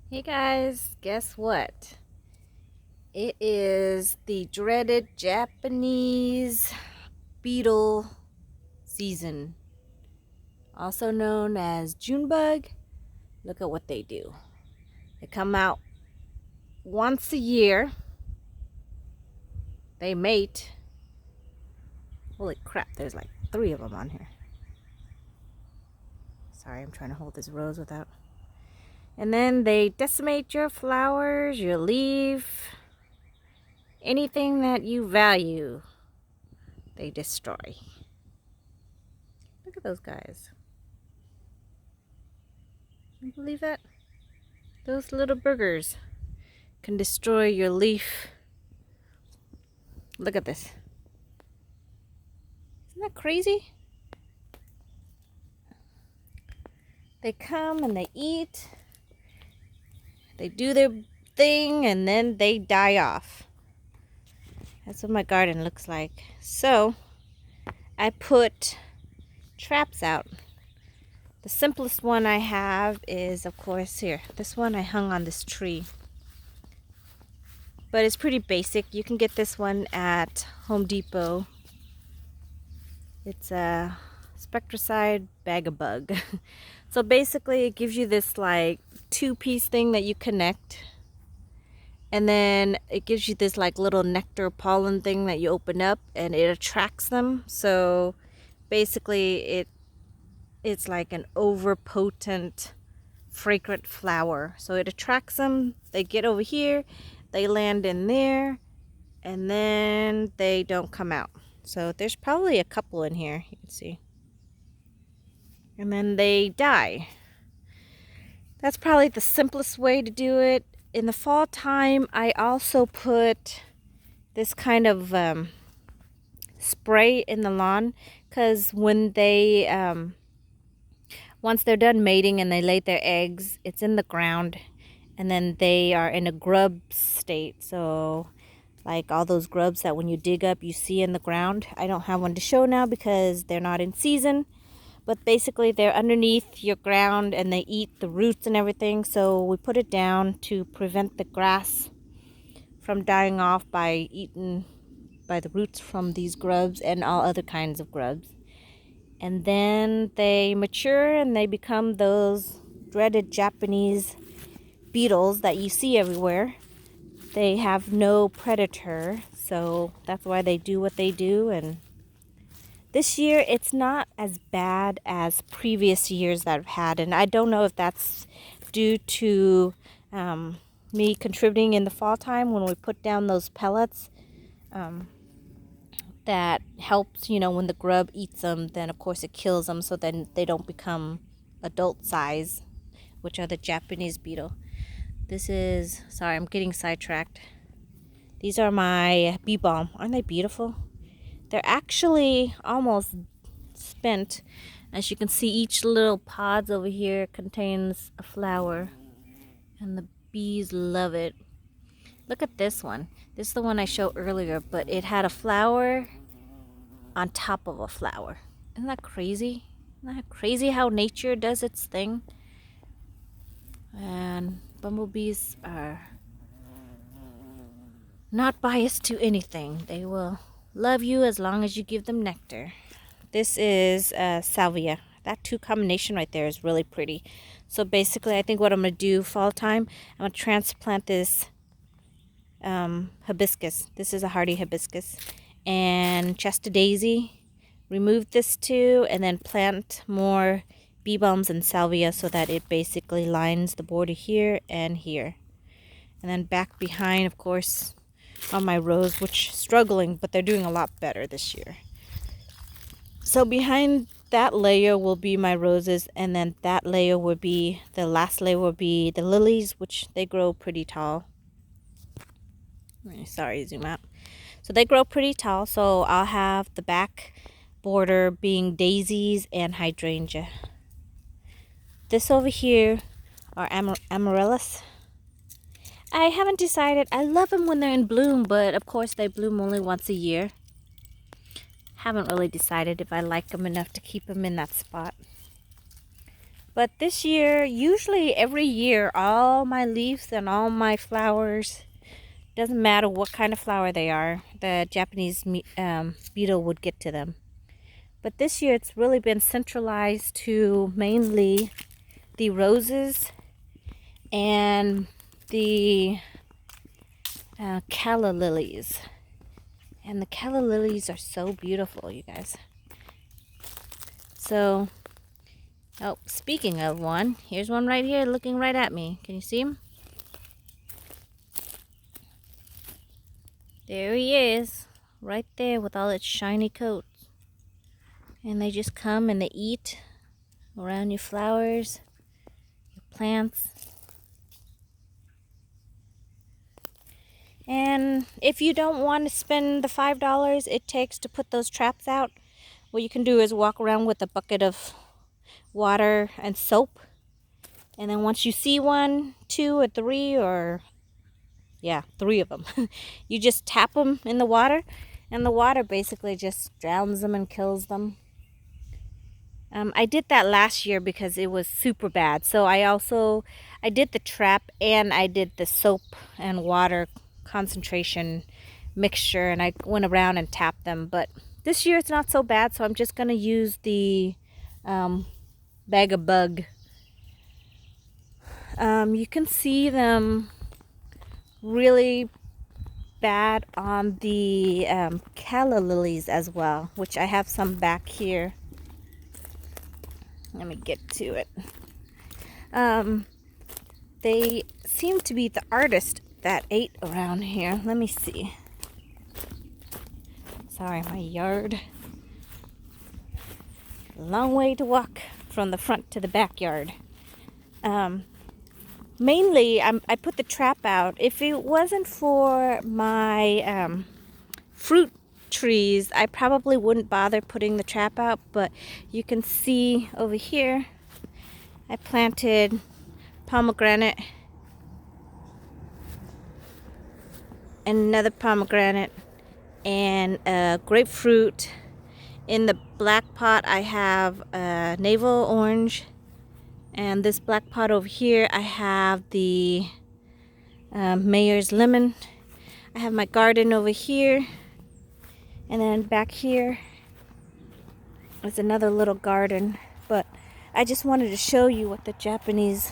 Hey guys, guess what? It is the dreaded Japanese beetle season, also known as Junebug. Look at what they do. They come out once a year, they mate. Holy crap, there's like 3 of them on here. Sorry, I'm trying to hold this rose without. And then they decimate your flowers, your leaf, anything that you value, they destroy. Look at those guys. Can you believe that? Those little burgers can destroy your leaf. Look at this. Isn't that crazy? They come and they eat. They do their thing and then they die off. That's what my garden looks like. So I put traps out. The simplest one I have is, of course, here. This one I hung on this tree. But it's pretty basic. You can get this one at Home Depot. It's a Spectracide bag-a-bug. So basically it gives you this like 2-piece thing that you connect. And then it gives you this like little nectar pollen thing that you open up and it attracts them. So basically it's like an overpotent fragrant flower. So it attracts them, they get over here, they land in there, and then they don't come out. So there's probably a couple in here, you can see. And then they die. That's probably the simplest way to do it. In the fall time, I also put this kind of spray in the lawn, because when they once they're done mating and they lay their eggs, it's in the ground and then they are in a grub state. So like all those grubs that when you dig up you see in the ground. I don't have one to show now because they're not in season, but basically they're underneath your ground and they eat the roots and everything. So we put it down to prevent the grass from dying off by eaten by the roots from these grubs and all other kinds of grubs. And then they mature and they become those dreaded Japanese beetles that you see everywhere. They have no predator, so that's why they do what they do. And this year it's not as bad as previous years that I've had, and I don't know if that's due to me contributing in the fall time when we put down those pellets. That helps, when the grub eats them, then of course it kills them, so then they don't become adult size, which are the Japanese beetle. This is, sorry, I'm getting sidetracked. These are my bee balm. Aren't they beautiful? They're actually almost spent. As you can see, each little pods over here contains a flower, and the bees love it. Look at this one. This is the one I showed earlier, but it had a flower on top of a flower. Isn't that crazy? Isn't that crazy how nature does its thing? And bumblebees are not biased to anything. They will love you as long as you give them nectar. This is salvia. That 2 combination right there is really pretty. So basically I think what I'm going to do fall time, I'm going to transplant this hibiscus. This is a hardy hibiscus. And Chester daisy. Remove this 2 and then plant more bee balms and salvia so that it basically lines the border here and here. And then back behind, of course, on my rose, which struggling, but they're doing a lot better this year. So behind that layer will be my roses, and then that layer will be, the last layer will be the lilies, which they grow pretty tall. Sorry, zoom out. So they grow pretty tall, so I'll have the back border being daisies and hydrangea. This over here are amaryllis. I haven't decided. I love them when they're in bloom, but of course they bloom only once a year. Haven't really decided if I like them enough to keep them in that spot. But this year, usually every year, all my leaves and all my flowers, doesn't matter what kind of flower they are, the Japanese beetle would get to them. But this year it's really been centralized to mainly the roses and the calla lilies. And the calla lilies are so beautiful, you guys. So, oh, speaking of one, here's one right here looking right at me. Can you see him? There he is, right there with all its shiny coats. And they just come and they eat around your flowers, your plants. And if you don't want to spend the $5 it takes to put those traps out, what you can do is walk around with a bucket of water and soap. And then once you see one, two, or three, or yeah, three of them, you just tap them in the water, and the water basically just drowns them and kills them. I did that last year because it was super bad. So I did the trap and I did the soap and water concentration mixture, and I went around and tapped them. But this year it's not so bad, so I'm just going to use the bag of bug. You can see them really bad on the calla lilies as well, which I have some back here. Let me get to it. They seem to be the artist that ate around here. Let me see. Sorry, my yard. Long way to walk from the front to the backyard. Mainly, I put the trap out. If it wasn't for my fruit trees, I probably wouldn't bother putting the trap out. But you can see over here, I planted pomegranate and another pomegranate and grapefruit. In the black pot I have navel orange, and this black pot over here I have the mayor's lemon. I have my garden over here, and then back here is another little garden. But I just wanted to show you what the Japanese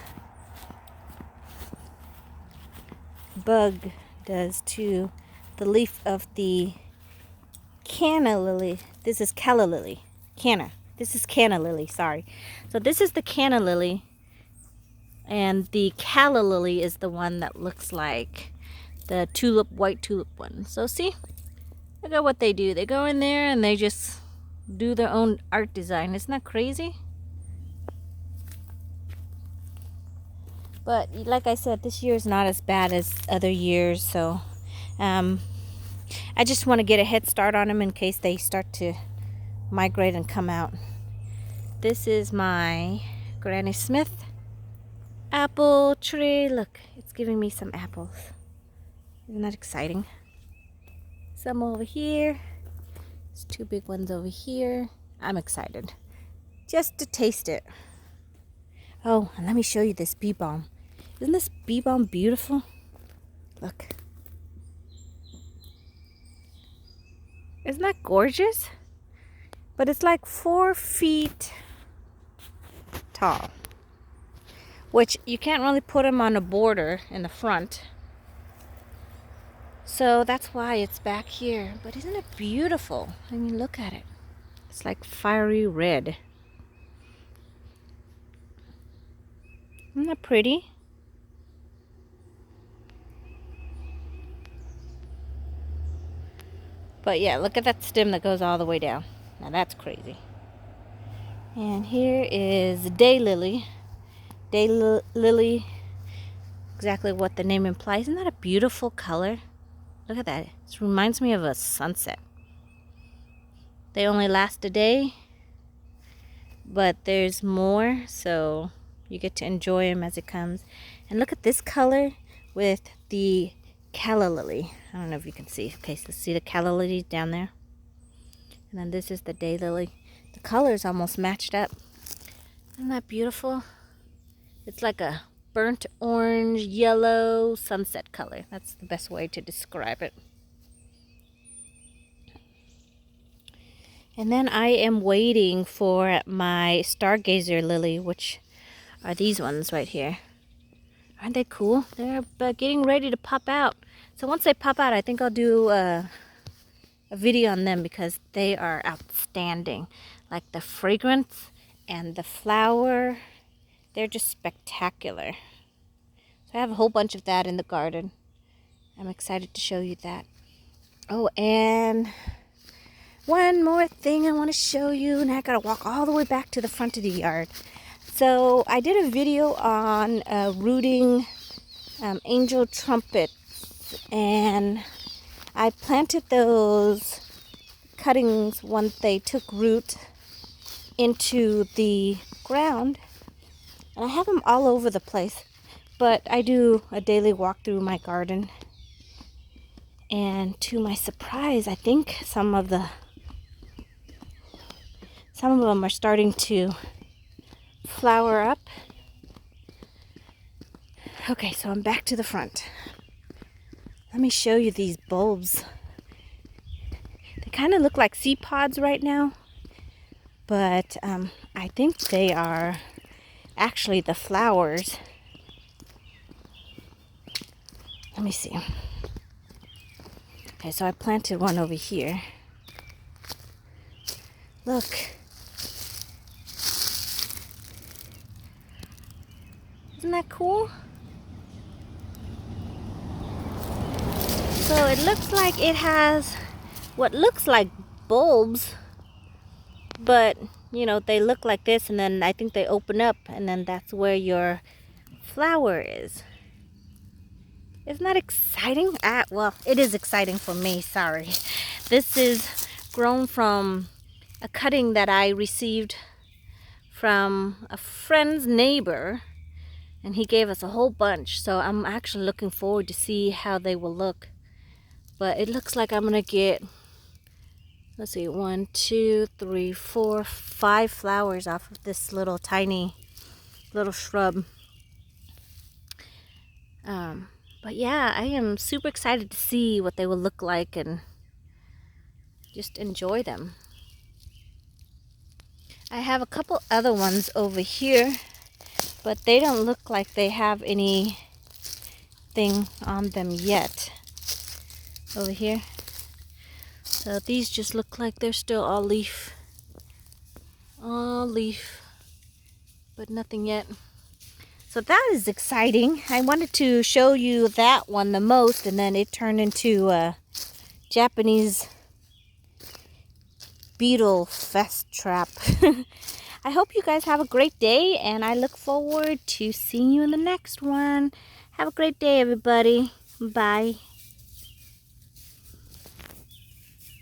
bug does to the leaf of the canna lily. This is calla lily. Canna. This is canna lily, sorry. So this is the canna lily, and the calla lily is the one that looks like the tulip, white tulip one. So see, look at what they do. They go in there and they just do their own art design. Isn't that crazy? But like I said, this year is not as bad as other years, so I just want to get a head start on them in case they start to migrate and come out. This is my Granny Smith apple tree. Look, it's giving me some apples. Isn't that exciting? Some over here. There's two big ones over here. I'm excited just to taste it. Oh, and let me show you this bee balm. Isn't this bee balm beautiful? Look. Isn't that gorgeous? But it's like 4 feet tall, which you can't really put them on a border in the front. So that's why it's back here. But isn't it beautiful? I mean, look at it. It's like fiery red. Isn't that pretty? But yeah, look at that stem that goes all the way down. Now that's crazy. And here is daylily. Daylily, exactly what the name implies. Isn't that a beautiful color? Look at that. It reminds me of a sunset. They only last a day, but there's more, so you get to enjoy them as it comes. And look at this color with the calla lily. I don't know if you can see. Okay, so see the calla lilies down there? And then this is the daylily. The colors almost matched up. Isn't that beautiful? It's like a burnt orange, yellow, sunset color. That's the best way to describe it. And then I am waiting for my stargazer lily, which are these ones right here. Aren't they cool? They're getting ready to pop out. So once they pop out, I think I'll do a video on them because they are outstanding. Like the fragrance and the flower, they're just spectacular. So I have a whole bunch of that in the garden. I'm excited to show you that. Oh, and one more thing I want to show you, and I gotta walk all the way back to the front of the yard. So I did a video on rooting angel trumpets, and I planted those cuttings once they took root into the ground, and I have them all over the place. But I do a daily walk through my garden, and to my surprise, I think some of them are starting to flower up. Okay, so I'm back to the front. Let me show you these bulbs. They kind of look like seed pods right now, but I think they are actually the flowers. Let me see. Okay, so I planted one over here. Look. Isn't that cool? So it looks like it has what looks like bulbs, but you know, they look like this, and then I think they open up, and then that's where your flower is. Isn't that exciting? Well, it is exciting for me, sorry. This is grown from a cutting that I received from a friend's neighbor, and he gave us a whole bunch. So I'm actually looking forward to see how they will look. But it looks like I'm gonna get, let's see, 1, 2, 3, 4, 5 flowers off of this little tiny little shrub. But yeah, I am super excited to see what they will look like and just enjoy them. I have a couple other ones over here, but they don't look like they have anything on them yet. Over here. So these just look like they're still all leaf, but nothing yet. So that is exciting. I wanted to show you that one the most, and then it turned into a Japanese beetle fest trap. I hope you guys have a great day, and I look forward to seeing you in the next one. Have a great day, everybody. Bye.